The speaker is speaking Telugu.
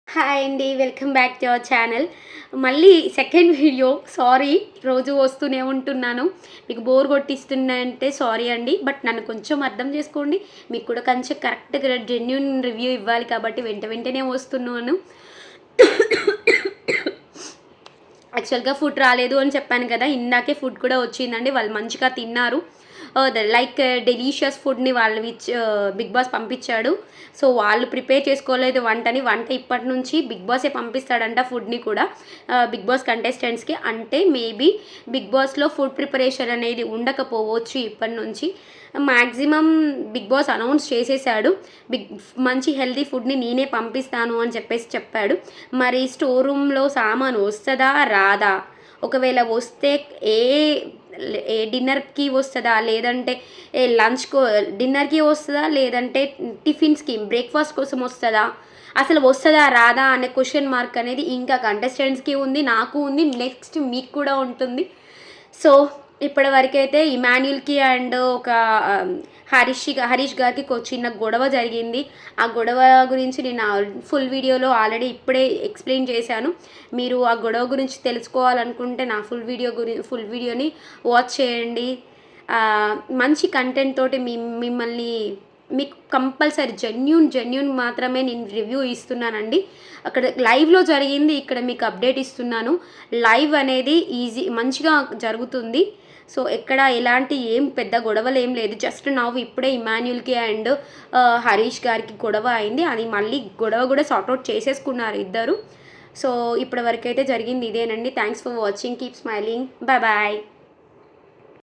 హాయ్ అండి. Welcome back to our channel. మళ్ళీ సెకండ్ వీడియో. సారీ, రోజు వస్తూనే ఉంటున్నాను. మీకు బోర్ కొట్టిస్తున్నాయంటే సారీ అండి. బట్ నన్ను కొంచెం అర్థం చేసుకోండి. మీకు కూడా కొంచెం కరెక్ట్‌గా జెన్యూన్ రివ్యూ ఇవ్వాలి కాబట్టి వెంటనే వస్తున్నాను. యాక్చువల్‌గా ఫుడ్ రాలేదు అని చెప్పాను కదా! ఇందాకే ఫుడ్ కూడా వచ్చిందండి. వాళ్ళు మంచిగా తిన్నారు. లైక్ డెలీషియస్ ఫుడ్‌ని వాళ్ళు బిగ్ బాస్ పంపించాడు. సో, వాళ్ళు ప్రిపేర్ చేసుకోలేదు వంటని. వంట ఇప్పటి నుంచి బిగ్ బాసే పంపిస్తాడంట ఫుడ్‌ని కూడా బిగ్ బాస్ కంటెస్టెంట్స్‌కి. అంటే మేబీ బిగ్ బాస్‌లో ఫుడ్ ప్రిపరేషన్ అనేది ఉండకపోవచ్చు ఇప్పటి నుంచి. మాక్సిమం బిగ్ బాస్ అనౌన్స్ చేసేసాడు. మంచి హెల్తీ ఫుడ్‌ని నేనే పంపిస్తాను అని చెప్పాడు. మరి స్టోర్ రూమ్‌లో సామాను వస్తదా? రాదా? ఒకవేళ వస్తే ఏ డిన్నర్‌కి వస్తదా? లేదంటే డిన్నర్‌కి వస్తదా? లేదంటే టిఫిన్స్‌కి బ్రేక్‌ఫాస్ట్ కోసం వస్తదా? అసలు వస్తదా? రాదా? అనే క్వెషన్ మార్క్ అనేది ఇంకా కంటెస్టెంట్స్‌కి ఉంది. నాకు ఉంది. నెక్స్ట్ మీకు కూడా ఉంటుంది. సో, ఇప్పటి వరకైతే ఇమాన్యుల్‌కి అండ్ ఒక హరీష్ గారికి చిన్న గొడవ జరిగింది. ఆ గొడవ గురించి నేను ఫుల్ వీడియోలో ఆల్రెడీ ఇప్పుడే ఎక్స్‌ప్లెయిన్ చేశాను. మీరు ఆ గొడవ గురించి తెలుసుకోవాలనుకుంటే నా ఫుల్ వీడియోని వాచ్ చేయండి. మంచి కంటెంట్ తోటి మిమ్మల్ని మీకు కంపల్సరీ జెన్యూన్ మాత్రమే నేను రివ్యూ ఇస్తున్నానండి. అక్కడ లైవ్‌లో జరిగింది ఇక్కడ మీకు అప్డేట్ ఇస్తున్నాను. లైవ్ అనేది మంచిగా జరుగుతుంది. సో, ఎక్కడ ఎలాంటి పెద్ద గొడవలేం లేదు. జస్ట్ ఇప్పుడే ఇమాన్యుల్‌కి అండ్ హరీష్ గారికి గొడవ అయింది. అది మళ్ళీ గొడవ కూడా సార్ట్ ఔట్ చేసేసుకున్నారు ఇద్దరు. సో, ఇప్పటి వరకైతే జరిగింది ఇదేనండి. Thanks for watching. Keep smiling. Bye.